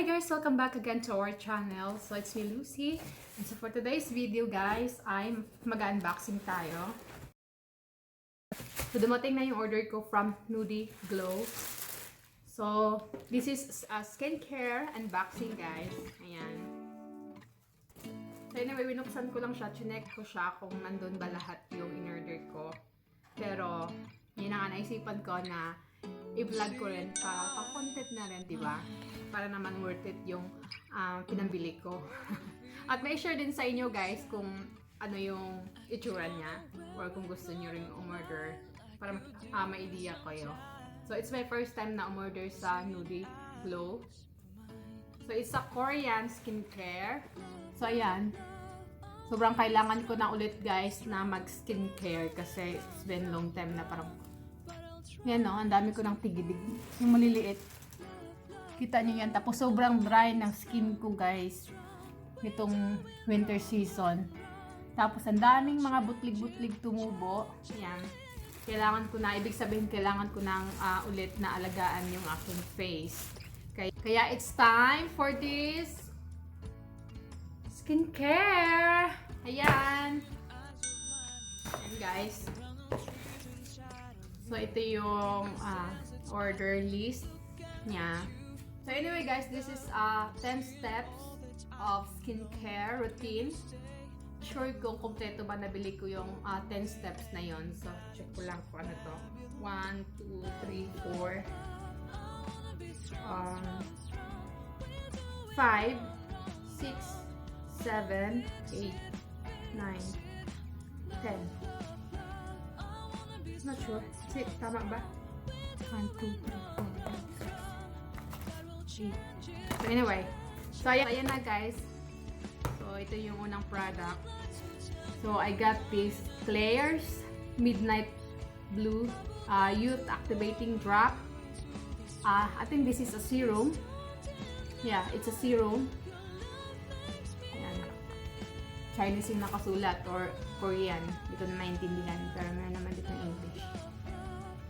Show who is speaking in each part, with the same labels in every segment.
Speaker 1: guys! Welcome back again to our channel. So it's me, Lucy. And so for today's video guys, ay mag-unboxing tayo. So dumating na yung order ko from Nudie Glow. So this is a skincare unboxing guys. Ayan. So anyway, binuksan ko lang siya. Chinek ko siya kung nandun ba lahat yung in-order ko. Pero yun na nga, naisipan ko na i-vlog ko rin para pa-content na rin, diba? Para naman worth it yung pinambili ko. At may share din sa inyo guys kung ano yung itsura niya or kung gusto nyo rin umorder para ma-idea kayo. So it's my first time na umorder sa Nudie Glow. So it's a Korean skincare. So ayan, sobrang kailangan ko na ulit guys na mag-skincare kasi it's been long time na parang yan o, ang dami ko ng tigidig. Yung maliliit. Kita niyo yan. Tapos sobrang dry ng skin ko guys. Itong winter season. Tapos ang daming mga butlig-butlig tumubo. Yan. Kailangan ko na, ibig sabihin kailangan ko nang ulit na alagaan yung aking face. Kaya it's time for this skincare. Ayan. Ayan guys. So, ito yung order list niya. So, anyway guys, this is 10 steps of skincare routine. Sure kung kompleto ba nabili ko yung 10 steps na yon. So, check ko lang kung ano to. 1, 2, 3, 4 5, 6, 7, 8, 9, 10. Not sure. Tama ba? 1, 2, 3, 4, 5, 6, 7, 8. So anyway. So ayan na guys. So ito yung unang product. So I got this Claire's Midnight Blue Youth Activating Drop. I think this is a serum. Yeah, it's a serum. Ayan. Chinese yung nakasulat or Korean. Dito na naintindihan. Pero meron naman dito ng English.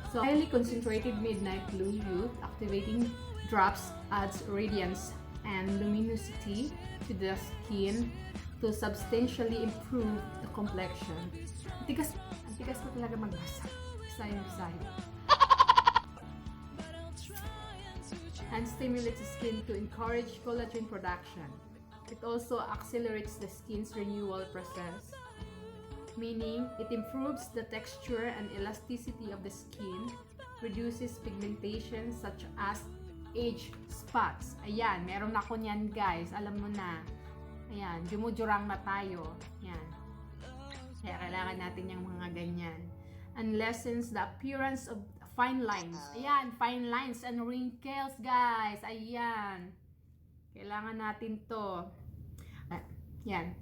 Speaker 1: So, highly concentrated Midnight Blue Youth Activating Drops adds radiance and luminosity to the skin to substantially improve the complexion. Ang tigas ko talaga magbasa. Bisaya. And stimulates the skin to encourage collagen production. It also accelerates the skin's renewal process, meaning it improves the texture and elasticity of the skin, reduces pigmentation such as age spots. Ayan, meron ako niyan guys. Alam mo na. Ayan, jumujurang na tayo. Ayan. Kaya kailangan natin yung mga ganyan. And lessens the appearance of fine lines. Ayan, fine lines and wrinkles guys. Ayan. Kailangan natin to. Ayan.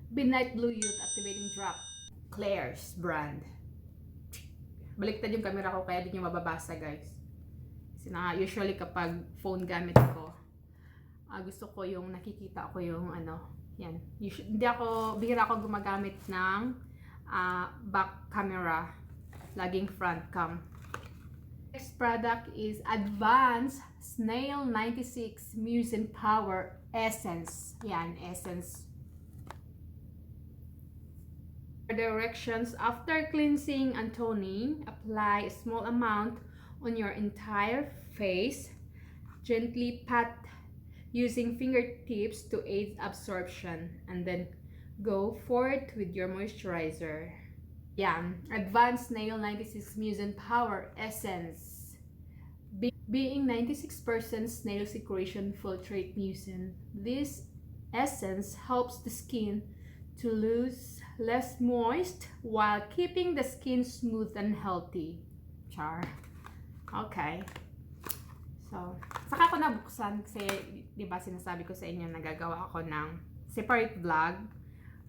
Speaker 1: Midnight Blue Youth Activating Drop. Claire's brand. Baliktad yung camera ko kaya di nyo mababasa guys. Kasi usually kapag phone gamit ko, gusto ko yung nakikita ko yung ano, yan. Bihira ako gumagamit ng back camera. Laging front cam. Next product is Advanced Snail 96 Muse and Power Essence. Yan, essence. Directions: after cleansing and toning, apply a small amount on your entire face. Gently pat using fingertips to aid absorption, and then go forward with your moisturizer. Yan, Advanced Nail 96 Muse and Power Essence. Being 96% snail secretion filtrate mucin, this essence helps the skin to lose less moist while keeping the skin smooth and healthy. Char. Okay. So, saka ko nabuksan kasi, di ba sinasabi ko sa inyo, nagagawa ako ng separate vlog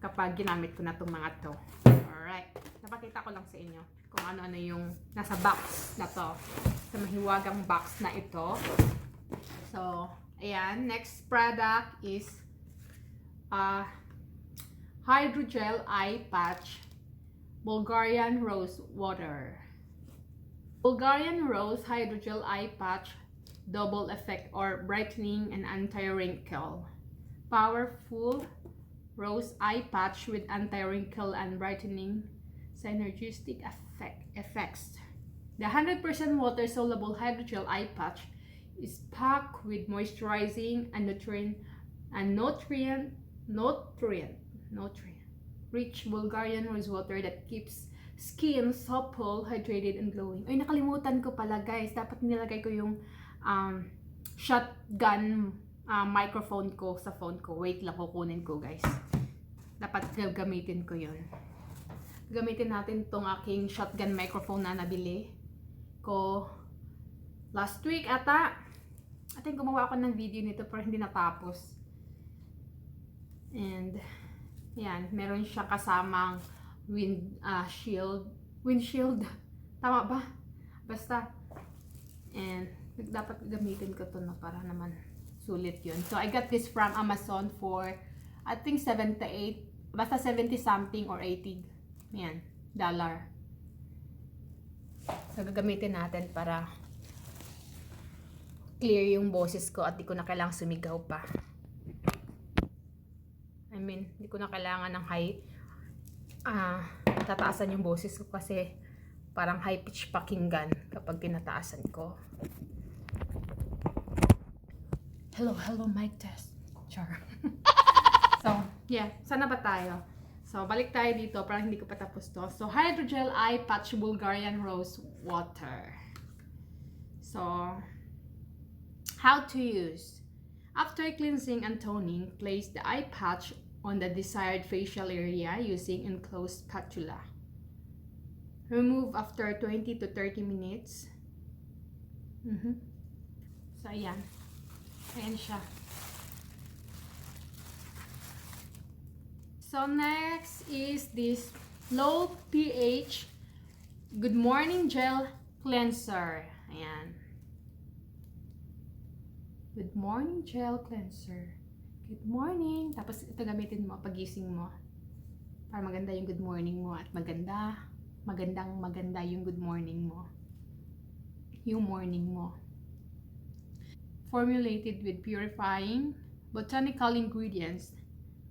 Speaker 1: kapag ginamit ko na itong mga to. Alright. Napakita ko lang sa inyo kung ano-ano yung nasa box na to. Sa mahiwagang box na ito. So, ayan. Next product is Hydrogel Eye Patch Bulgarian Rose Water. Bulgarian Rose Hydrogel Eye Patch double effect or brightening and anti-wrinkle. Powerful rose eye patch with anti-wrinkle and brightening synergistic effects. The 100% water-soluble hydrogel eye patch is packed with moisturizing and nutrient-rich Bulgarian rose water that keeps skin supple, hydrated, and glowing. Ay, nakalimutan ko pala guys. Dapat nilagay ko yung shotgun microphone ko sa phone ko. Wait lang, kukunin ko guys. Dapat gagamitin ko yun. Gamitin natin tong aking shotgun microphone na nabili ko last week ata. I think gumawa ako ng video nito pero hindi natapos. And yan, meron siya kasamang windshield. Tama ba? Basta. And dapat gamitin ko to na para naman sulit yun. So I got this from Amazon for I think 78, basta 70 something or 80. Yan, dollar. So gagamitin natin para clear yung boses ko at di ko na kailangang sumigaw pa. I mean, di ko na kailangan ng high tataasan yung boses ko kasi parang high pitch pakinggan kapag tinataasan ko. Hello, mic test. Char. So, yeah, sana ba tayo? So, balik tayo dito, parang hindi ko pa tapos to. So, hydrogel eye patch Bulgarian rose water. So, how to use. After cleansing and toning, place the eye patch on the desired facial area using enclosed spatula. Remove after 20 to 30 minutes. So, ayan. Ayan siya. So, next is this low pH Good Morning Gel Cleanser. Ayan. Good Morning Gel Cleanser. Good morning. Tapos ito gamitin mo pagising mo. Para maganda yung good morning mo at maganda yung good morning mo. Yung morning mo. Formulated with purifying botanical ingredients,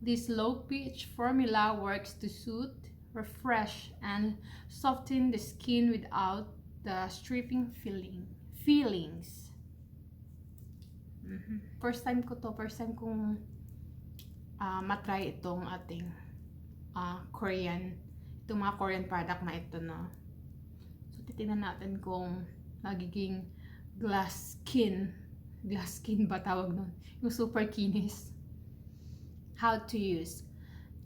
Speaker 1: this low pH formula works to soothe, refresh, and soften the skin without the stripping feelings. First time kong matry itong ating itong mga Korean product na ito, no? So, titingnan natin kung nagiging glass skin ba tawag nun? Yung super kinis. How to use.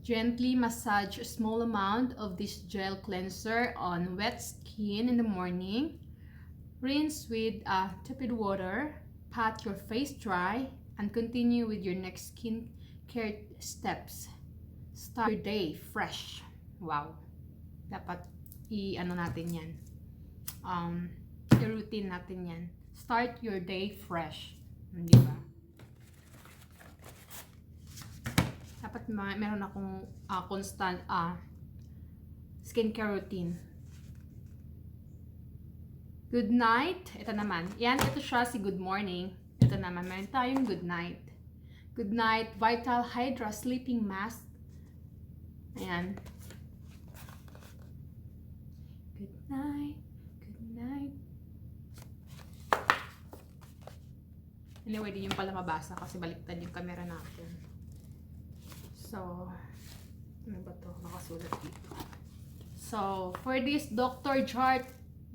Speaker 1: Gently massage a small amount of this gel cleanser on wet skin in the morning. Rinse with tepid water. Pat your face dry and continue with your next skin care steps. Start your day fresh. Wow. Dapat natin yan. I-routine natin yan. Start your day fresh. Di ba? Dapat meron akong constant skincare routine. Good night. Ito naman. Yan, ito siya si good morning. Ito naman, meron tayong good night. Good night, Vital Hydra Sleeping Mask. Ayan. Good night. Good night. Anyway, di yung pala mabasa kasi baliktad yung camera natin. So, ano ba to? Nakasulat dito. So, for this Dr. Jart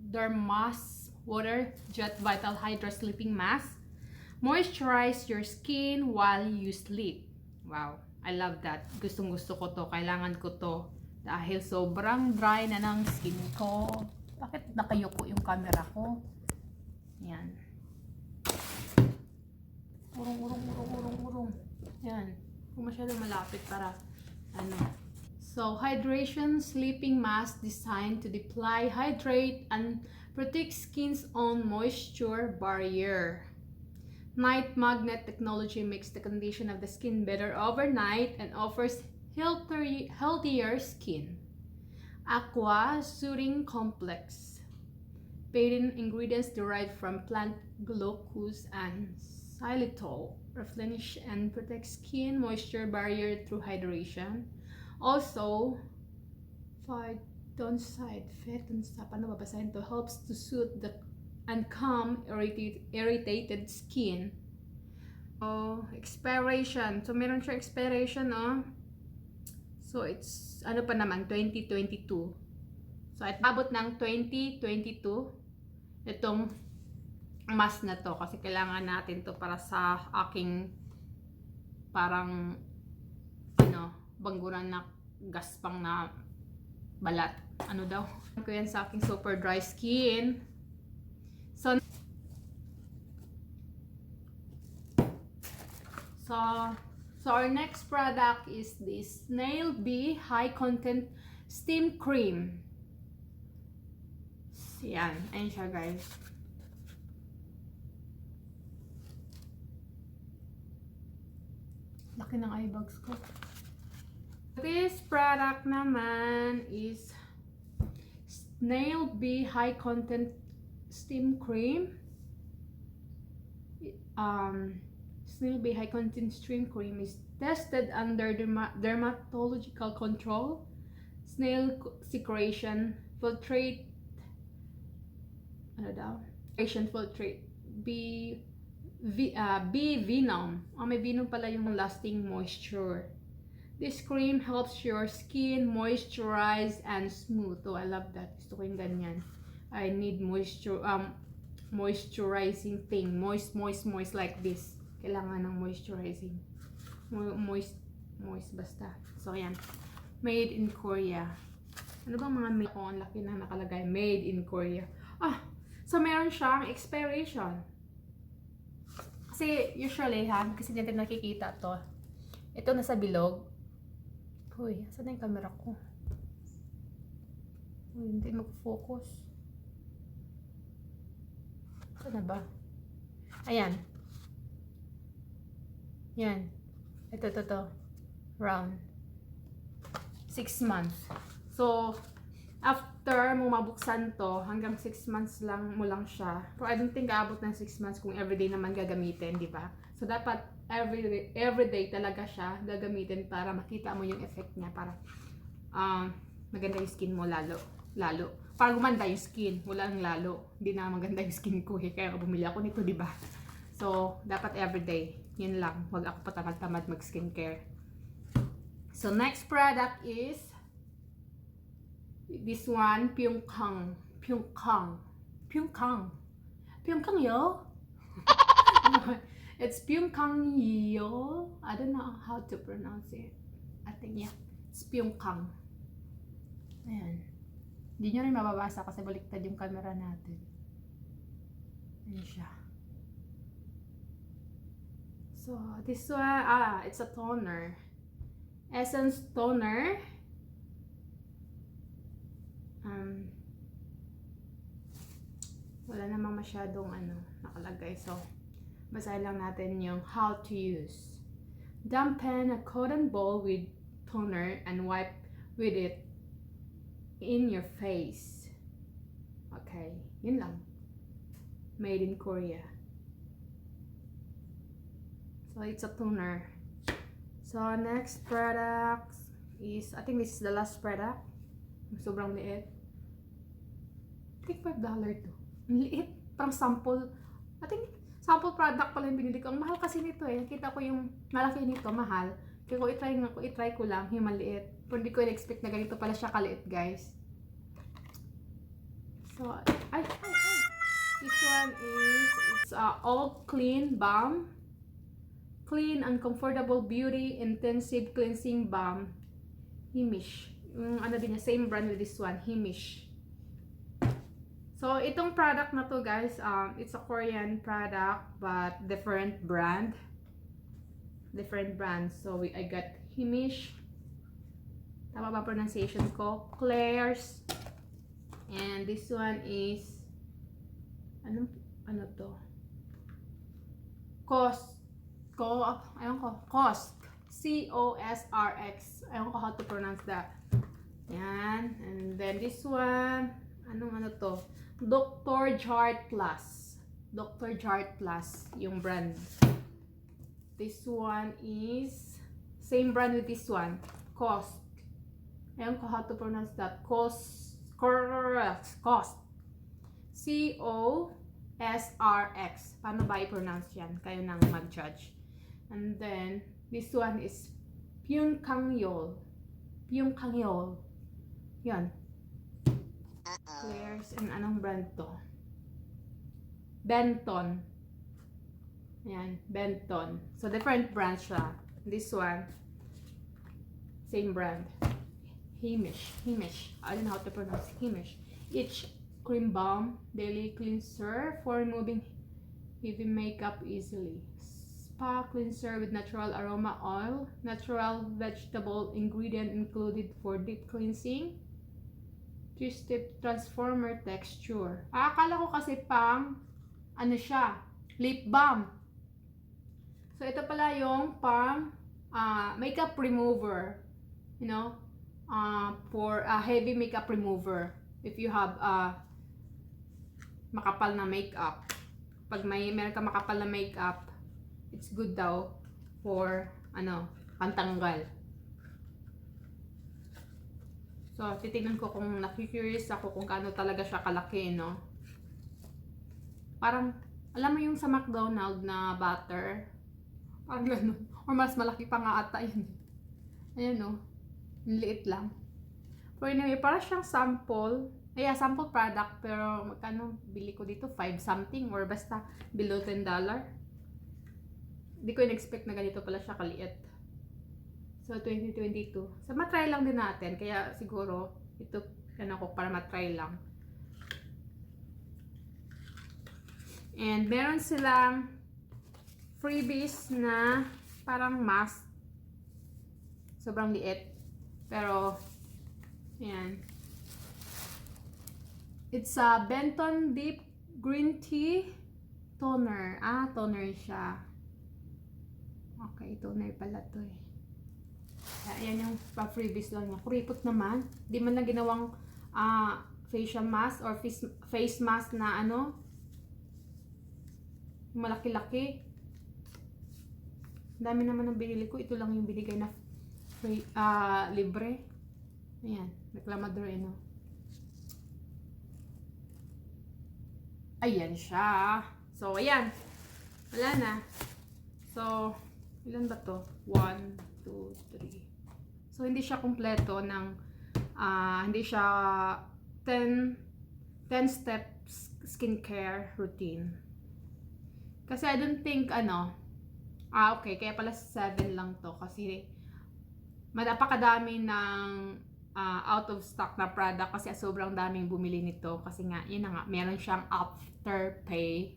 Speaker 1: Dermas Water Jet Vital Hydra Sleeping Mask, moisturize your skin while you sleep. Wow, I love that. Gustong-gusto ko to. Kailangan ko to. Dahil sobrang dry na ng skin ko. Bakit nakayuko yung camera ko? Yan. Urong. Yan. Kung masyadong malapit para So, hydration sleeping mask designed to deploy, hydrate, and protect skin's own moisture barrier. Night magnet technology makes the condition of the skin better overnight and offers healthier skin. Aqua Soothing Complex. Patent ingredients derived from plant glucose and xylitol replenish and protect skin moisture barrier through hydration. Also, paano babasahin to? Helps to soothe the and calm irritated skin. Oh, expiration. So, meron siya expiration, no? So, it's, ano pa naman, 2022. So, at abot ng 2022, itong mask na to. Kasi kailangan natin to para sa aking parang, ano, bangguran na gaspang na balat. Ano daw? Ko yan sa aking super dry skin. So our next product is this Snail Bee High Content Steam Cream. Yan. Ayan siya, guys. Laki ng eye bags ko. This product naman is Snail Bee High Content Steam Cream. Snail Bee High Content Steam Cream is tested under dermatological control. Snail secretion filtrate. Ano daw? Filtrate. B venom. May venom pala yung lasting moisture. This cream helps your skin moisturize and smooth. Oh, I love that. Gusto ko yung ganyan. I need moisturizing thing. Moist like this. Kailangan ng moisturizing. Moist basta. So, ayan. Made in Korea. Ano bang mga made? Oh, ang laki na nakalagay. Made in Korea. So meron siyang expiration. Kasi usually, kasi natin nakikita to. Ito nasa bilog. Uy, saan na yung camera ko? Uy, hindi mag-focus. Saan na ba? Ayan. Yan. Ito. Round. 6 months. So, after mo mabuksan to, hanggang 6 months lang mo lang siya. Pero I don't think aabot ng 6 months kung everyday naman gagamitin, di ba? So, dapat everyday talaga siya gagamitin para makita mo yung effect niya. Para maganda yung skin mo lalo. Para gumanda yung skin. Wala nang lalo. Hindi na maganda yung skin ko. Kaya bumili ako nito, di ba? So, dapat everyday. Yun lang. Huwag ako patamad-tamad mag-skincare. So, next product is this one, Pyongkang yo. It's Pyongkang yo. I don't know how to pronounce it. I think, yeah. It's Pyongkang. Ayan. Hindi nyo rin mababasa kasi baliktad yung camera natin. Ayan siya. So, this one, it's a toner. Essence toner. Wala namang masyadong nakalagay. So, basahin lang natin yung how to use. Dampen a cotton ball with toner and wipe with it in your face. Okay, yun lang. Made in Korea. So, it's a toner. So, next product is, I think this is the last product. Sobrang liit. I think $5 to. Ang liit. Parang sample. I think sample product pala yung binili ko. Ang mahal kasi nito eh. Nakita ko yung malaki nito, mahal. Kaya ko i-try ko lang yung maliit. Pero hindi ko in-expect na ganito pala siya kaliit, guys. So, this one is, it's all clean balm. Clean and comfortable beauty intensive cleansing balm. Himish. Yung din niya, same brand with this one, Himish. So, itong product na to, guys, it's a Korean product but different brand. Different brands. So, I got Himish. Tama ba pronunciation ko? Claire's. And this one is ano to? Cost. COSRX. Ayun ko how to pronounce that. Yan. And then this one, ano to? Dr. Jart Plus. Dr. Jart Plus yung brand. This one is same brand with this one. Cost. Ayan ko how to pronounce that. Cost. COSRX. Paano ba i-pronounce yan? Kayo nang mag-judge. And then, this one is Pyungkangyol. Pyungkangyol. Yan. Claire's. And anong brand to? Benton. Ayan. Benton. So, different brand siya. This one, same brand. Hamish. I don't know how to pronounce Hamish. Each cream balm, daily cleanser for removing heavy makeup easily. Spa cleanser with natural aroma oil, natural vegetable ingredient included for deep cleansing. 3-step transformer texture. Akala ko kasi pang ano siya, lip balm. So ito pala yung pang makeup remover, you know, for heavy makeup remover. If you have makapal na makeup, pag meron ka makapal na makeup, it's good daw for pantanggal. So titignan ko kung na-curious ako kung gaano talaga siya kalaki, no? Parang alam mo yung sa McDonald's na butter, parang ganun, or mas malaki pa nga ata yun. Ayan, no? Liit lang. Pero anyway, para siyang sample. Sample product, pero magkano bili ko dito? 5 something or basta below $10. Hindi ko in-expect na ganito pala siya kaliit. So, 2022. So, matry lang din natin. Kaya siguro, ito, para matry lang. And meron silang freebies na parang mask. Sobrang liit. Pero, ayan. It's a Benton Deep Green Tea Toner. Toner siya. Okay, toner pala to eh. Ayan yung pa-freebies lang niya. Kuripot naman. Di man lang ginawang facial mask or face mask na malaki-laki. Dami naman ang binili ko. Ito lang yung binigay na free, libre. Ayan, reklamador Ayan siya. So, ayan. Wala na. So, ilan ba to? 1, 2, 3. So, hindi siya kumpleto ng, hindi siya 10 steps skincare routine. Kasi I don't think, okay, kaya pala 7 lang to. Kasi, napakadami ng out of stock na product kasi sobrang daming bumili nito kasi nga, yun na nga, meron siyang afterpay.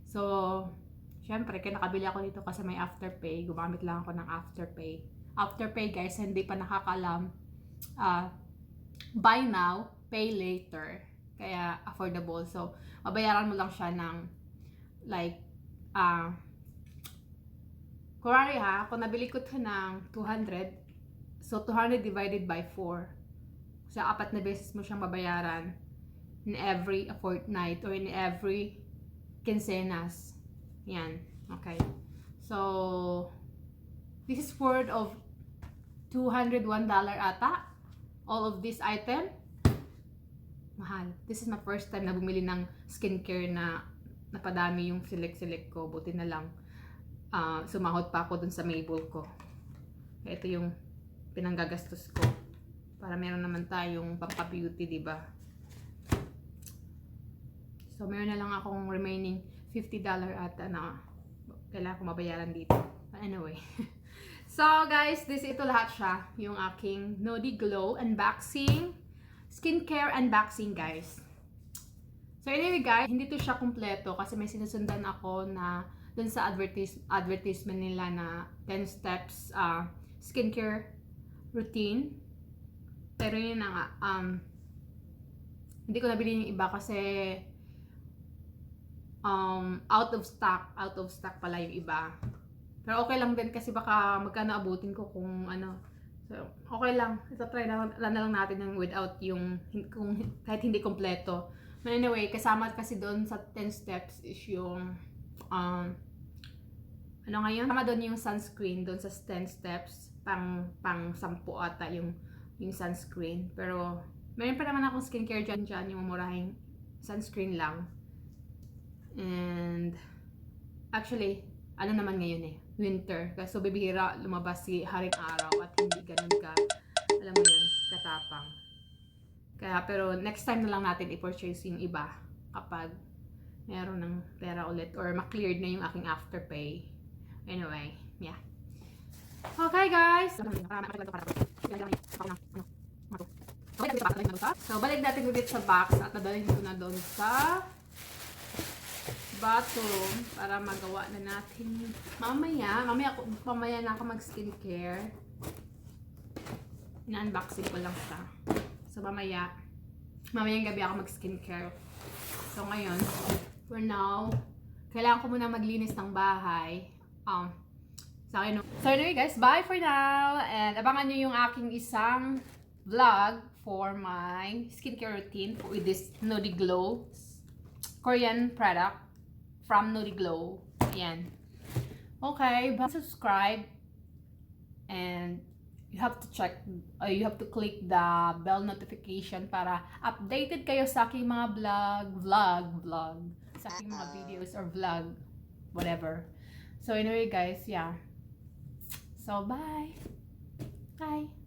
Speaker 1: So, syempre, kaya nakabili ako dito kasi may afterpay. Gumamit lang ako ng afterpay. Afterpay, guys, hindi pa nakakalam. Buy now, pay later. Kaya affordable. So, mabayaran mo lang siya ng like, kurari kung nabili ko ito ng 200, so 200 divided by 4. So, 4 na beses mo siyang mabayaran in every fortnight or in every quincenas. Yan. Okay. So, this is worth of $201 ata. All of this item. Mahal. This is my first time na bumili ng skincare na napadami yung select ko. Buti na lang. Sumahod pa ako dun sa Mabel ko. Ito yung pinanggagastos ko. Para meron naman tayong pampa-beauty, diba? So, meron na lang akong remaining $50 ata na kailangan ko mabayaran dito. But anyway. So, guys, ito lahat siya. Yung aking Nudie Glow unboxing. Skincare unboxing, guys. So, anyway, guys, hindi to siya kumpleto kasi may sinusundan ako na dun sa advertisement nila na 10 steps skincare routine. Pero yun na nga, hindi ko nabili yung iba kasi out of stock pala yung iba. Pero okay lang din kasi baka magkano abutin ko kung so okay lang, ito try na lang natin yung without yung kahit hindi kompleto But anyway, kasama kasi doon sa 10 steps is yung ano ngayon? Kasama doon yung sunscreen doon sa 10 steps. Pang 10 ata yung sunscreen. Pero meron pa naman akong skincare dyan, yung murahing sunscreen lang. And actually, ano naman ngayon eh, winter. So bibihira lumabas si haring araw at hindi ganun ka, alam mo yun, katapang. Kaya pero next time na lang natin i-purchase yung iba kapag meron ng pera ulit or ma-cleared na yung aking afterpay. Anyway, yeah. Okay guys. So balik natin ulit sa box at nadalhin ko na doon sa bathroom para magawa na natin mamaya na ako mag skincare. Ina-unboxing ko lang siya. So mamayang gabi ako mag skincare. So ngayon, for now, kailangan ko muna maglinis ng bahay. So anyway guys, bye for now. And abangan nyo yung aking isang vlog for my skincare routine with this Nudie Glow Korean product from Nudie Glow. Ayan. Okay, subscribe and you have to check, you have to click the bell notification para updated kayo sa aking mga vlog, sa aking mga videos or vlog, whatever. So anyway guys, yeah. So bye. Bye.